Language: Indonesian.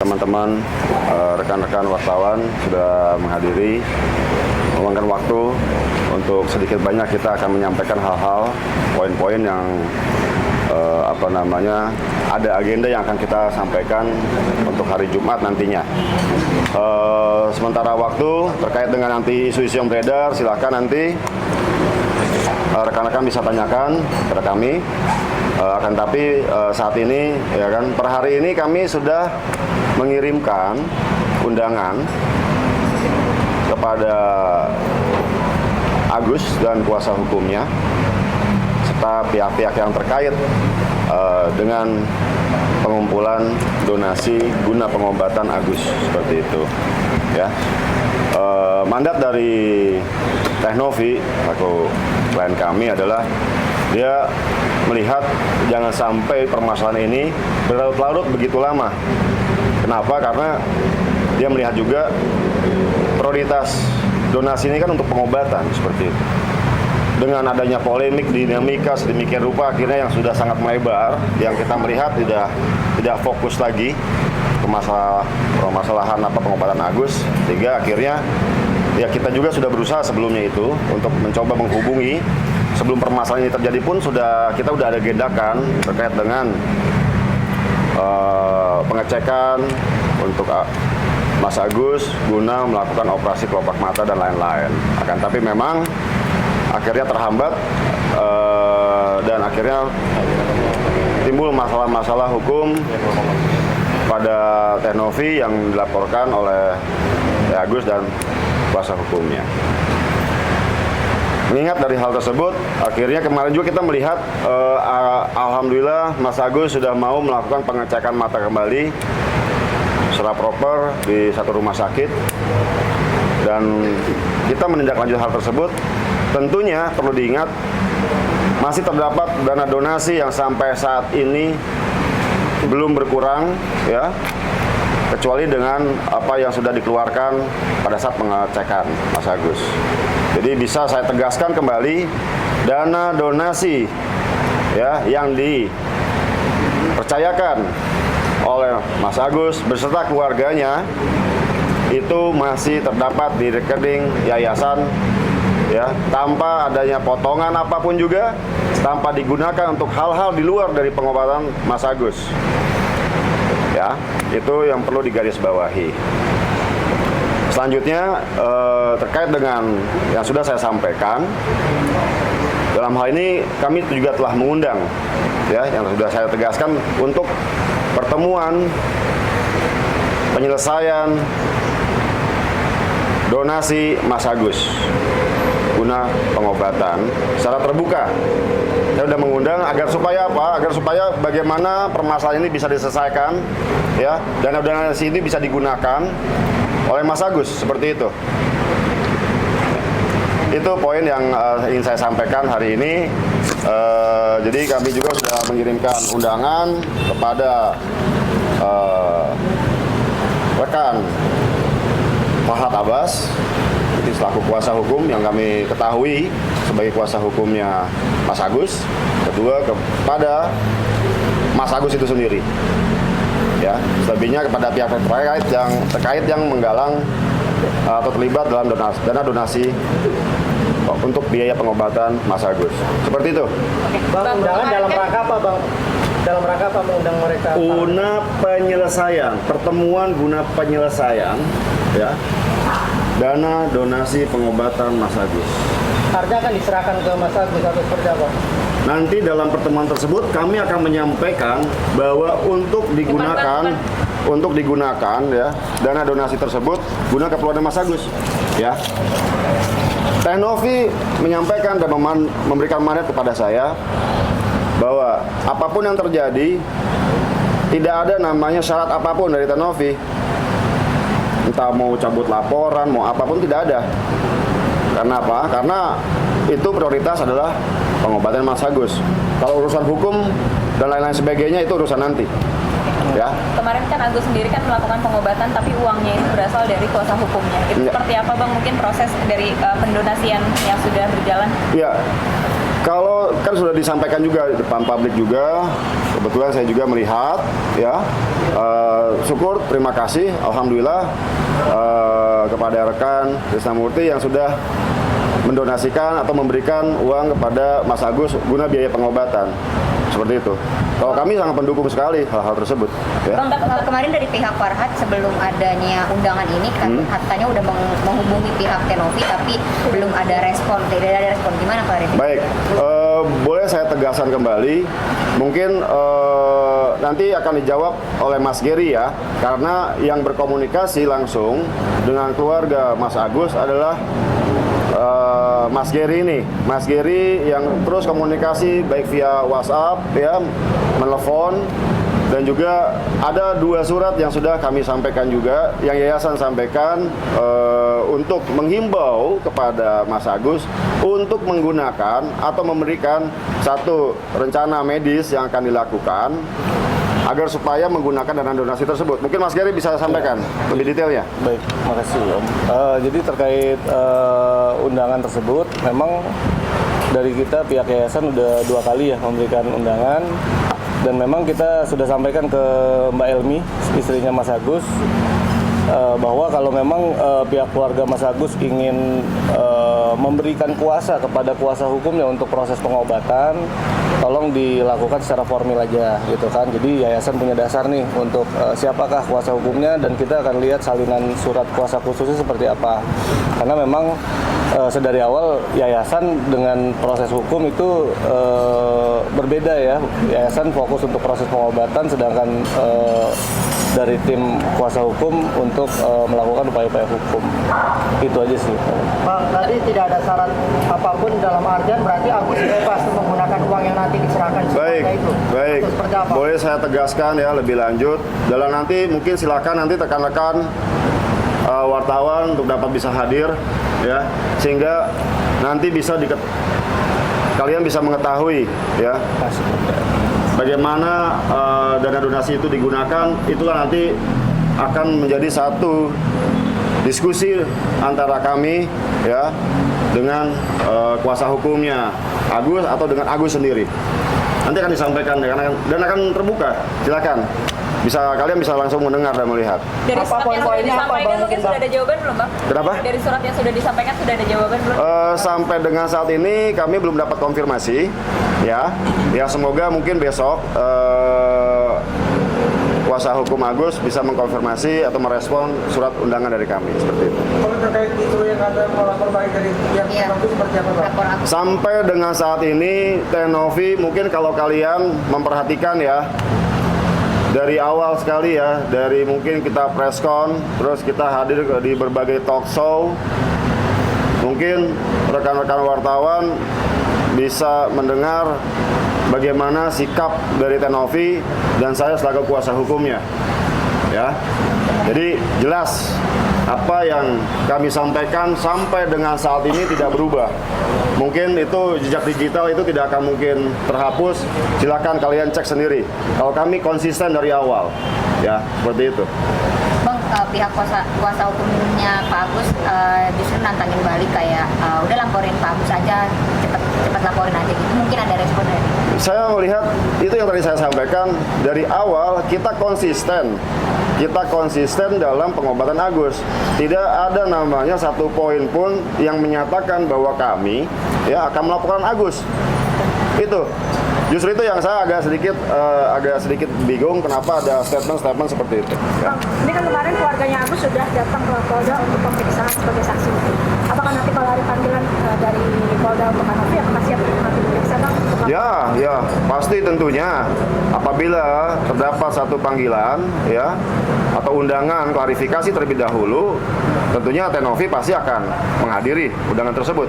teman-teman, rekan-rekan wartawan sudah menghadiri, meluangkan waktu untuk sedikit banyak kita akan menyampaikan hal-hal, poin-poin yang ada agenda yang akan kita sampaikan untuk hari Jumat nantinya. Sementara waktu terkait dengan nanti isu-isu yang beredar, silakan nanti rekan-rekan bisa tanyakan kepada kami. Akan tapi saat ini, ya kan, per hari ini kami sudah mengirimkan undangan kepada Agus dan kuasa hukumnya serta pihak-pihak yang terkait dengan pengumpulan donasi guna pengobatan Agus, seperti itu. Ya, mandat dari Teknovi, selaku klien kami, adalah dia melihat jangan sampai permasalahan ini berlarut-larut begitu lama. Kenapa? Karena dia melihat juga prioritas donasi ini kan untuk pengobatan, seperti itu. Dengan adanya polemik, dinamika sedemikian rupa, akhirnya yang sudah sangat melebar, yang kita melihat tidak fokus lagi ke permasalahan pengobatan Agus, sehingga akhirnya ya kita juga sudah berusaha sebelumnya itu untuk mencoba menghubungi. Sebelum permasalahan ini terjadi pun kita sudah ada agendakan terkait dengan pengecekan untuk Mas Agus guna melakukan operasi kelopak mata dan lain-lain. Akan tapi memang akhirnya terhambat dan akhirnya timbul masalah-masalah hukum pada Teknovi yang dilaporkan oleh Agus dan kuasa hukumnya. Mengingat dari hal tersebut, akhirnya kemarin juga kita melihat alhamdulillah Mas Agus sudah mau melakukan pengecekan mata kembali secara proper di satu rumah sakit, dan kita menindaklanjuti hal tersebut. Tentunya perlu diingat masih terdapat dana donasi yang sampai saat ini belum berkurang, ya, kecuali dengan apa yang sudah dikeluarkan pada saat pengecekan Mas Agus. Jadi bisa saya tegaskan kembali, dana donasi ya yang dipercayakan oleh Mas Agus beserta keluarganya itu masih terdapat di rekening yayasan, ya, tanpa adanya potongan apapun juga, tanpa digunakan untuk hal-hal di luar dari pengobatan Mas Agus. Ya, itu yang perlu digarisbawahi. Selanjutnya terkait dengan yang sudah saya sampaikan, dalam hal ini kami juga telah mengundang, ya, yang sudah saya tegaskan untuk pertemuan penyelesaian donasi Mas Agus guna pengobatan secara terbuka. Saya sudah mengundang agar supaya apa? Agar supaya bagaimana permasalahan ini bisa diselesaikan, ya, dana donasi ini bisa digunakan oleh Mas Agus, seperti itu. Itu poin yang ingin saya sampaikan hari ini. Jadi kami juga sudah mengirimkan undangan kepada rekan Fahad Abbas, itu selaku kuasa hukum yang kami ketahui sebagai kuasa hukumnya Mas Agus. Kedua, kepada Mas Agus itu sendiri, ya, selebihnya kepada pihak terkait yang menggalang atau terlibat dalam dana donasi untuk biaya pengobatan Mas Agus. Seperti itu. Bang, undangan dalam rangka apa, Bang? Dalam rangka apa mengundang mereka? Guna penyelesaian, pertemuan guna penyelesaian, ya, dana donasi pengobatan Mas Agus. Artinya akan diserahkan ke Mas Agus atau seperti apa? Nanti dalam pertemuan tersebut kami akan menyampaikan bahwa untuk digunakan ya dana donasi tersebut guna keperluan Mas Agus, ya. Teknovi menyampaikan dan memberikan mandat kepada saya bahwa apapun yang terjadi tidak ada namanya syarat apapun dari Teknovi, entah mau cabut laporan mau apapun, tidak ada. Karena apa? Karena itu prioritas adalah pengobatan Mas Agus. Kalau urusan hukum dan lain-lain sebagainya itu urusan nanti. Ya. Kemarin kan Agus sendiri kan melakukan pengobatan, tapi uangnya itu berasal dari kuasa hukumnya. Itu seperti apa, Bang? Mungkin proses dari pendonasian yang sudah berjalan? Ya, Kalau kan sudah disampaikan juga di depan publik juga, kebetulan saya juga melihat, ya. Syukur, terima kasih, alhamdulillah kepada rekan Krisnamurti yang sudah mendonasikan atau memberikan uang kepada Mas Agus guna biaya pengobatan. Seperti itu. Kalau kami sangat mendukung sekali hal-hal tersebut. Ya. Bang, kemarin dari pihak Farhat sebelum adanya undangan ini katanya udah menghubungi pihak Tenovi tapi belum ada respon. Tidak ada respon. Gimana klarifikasi? Baik, boleh saya tegaskan kembali. Mungkin nanti akan dijawab oleh Mas Geri ya, karena yang berkomunikasi langsung dengan keluarga Mas Agus adalah Mas Geri ini, Mas Geri yang terus komunikasi baik via WhatsApp ya, menelepon, dan juga ada 2 surat yang sudah kami sampaikan juga, yang yayasan sampaikan untuk menghimbau kepada Mas Agus untuk menggunakan atau memberikan satu rencana medis yang akan dilakukan agar supaya menggunakan dana donasi tersebut. Mungkin Mas Geri bisa sampaikan lebih detailnya. Baik, makasih Om. Jadi terkait undangan tersebut, memang dari kita pihak yayasan udah 2 kali ya memberikan undangan, dan memang kita sudah sampaikan ke Mbak Elmi, istrinya Mas Agus, bahwa kalau memang pihak keluarga Mas Agus ingin memberikan kuasa kepada kuasa hukumnya untuk proses pengobatan, tolong dilakukan secara formil aja gitu kan. Jadi yayasan punya dasar nih untuk siapakah kuasa hukumnya, dan kita akan lihat salinan surat kuasa khususnya seperti apa. Karena memang sedari awal yayasan dengan proses hukum itu berbeda ya. Yayasan fokus untuk proses pengobatan, sedangkan dari tim kuasa hukum untuk melakukan upaya-upaya hukum. Itu aja sih. Bang, tadi tidak ada syarat apapun dalam artian berarti Agus bebas menggunakan uang yang nanti diserahkan Baik, itu. baik. Itu seperti apa? Boleh saya tegaskan ya lebih lanjut. Dalam nanti mungkin silakan nanti rekan-rekan wartawan untuk dapat bisa hadir ya, sehingga nanti bisa kalian bisa mengetahui ya bagaimana dana donasi itu digunakan. Itulah nanti akan menjadi satu diskusi antara kami ya dengan kuasa hukumnya Agus atau dengan Agus sendiri. Nanti akan disampaikan dan akan terbuka. Silakan. Kalian bisa langsung mendengar dan melihat. Dari Apa surat yang sudah poin-poinnya, apa, disampaikan Bang? mungkin sudah ada jawaban belum, Bang? Kenapa? Dari surat yang sudah disampaikan sudah ada jawaban belum? Sampai dengan saat ini kami belum dapat konfirmasi ya. Ya semoga mungkin besok kuasa hukum Agus bisa mengkonfirmasi atau merespon surat undangan dari kami seperti itu. Kalau terkait isu yang ada melapor balik dari pihak Iya. Tenovi seperti apa, Pak? Lapor Agus. Sampai dengan saat ini Tenovi mungkin kalau kalian memperhatikan ya, dari awal sekali ya, dari mungkin kita preskon, terus kita hadir di berbagai talk show, mungkin rekan-rekan wartawan bisa mendengar bagaimana sikap dari Tenovi dan saya selaku kuasa hukumnya ya. Jadi jelas apa yang kami sampaikan sampai dengan saat ini tidak berubah. Mungkin itu jejak digital itu tidak akan mungkin terhapus. Silakan kalian cek sendiri. Kalau kami konsisten dari awal, ya seperti itu. Bang, pihak kuasa hukumnya Pak Agus justru nantangin balik kayak udah laporin Pak Agus aja, cepet laporin aja gitu. Mungkin ada respon dari Saya melihat itu yang tadi saya sampaikan dari awal, kita konsisten dalam pengobatan Agus. Tidak ada namanya satu poin pun yang menyatakan bahwa kami ya akan melaporkan Agus. Itu justru itu yang saya agak sedikit bingung kenapa ada statement seperti itu ya. Bang, ini kan kemarin keluarganya Agus sudah datang ke Polda untuk pemeriksaan sebagai saksi. Apakah nanti kalau ada panggilan dari Polda untuk Tenovi, apakah siap nanti diperiksa, Bang? Ya, pasti tentunya apabila terdapat satu panggilan ya atau undangan klarifikasi terlebih dahulu, tentunya Tenovi pasti akan menghadiri undangan tersebut.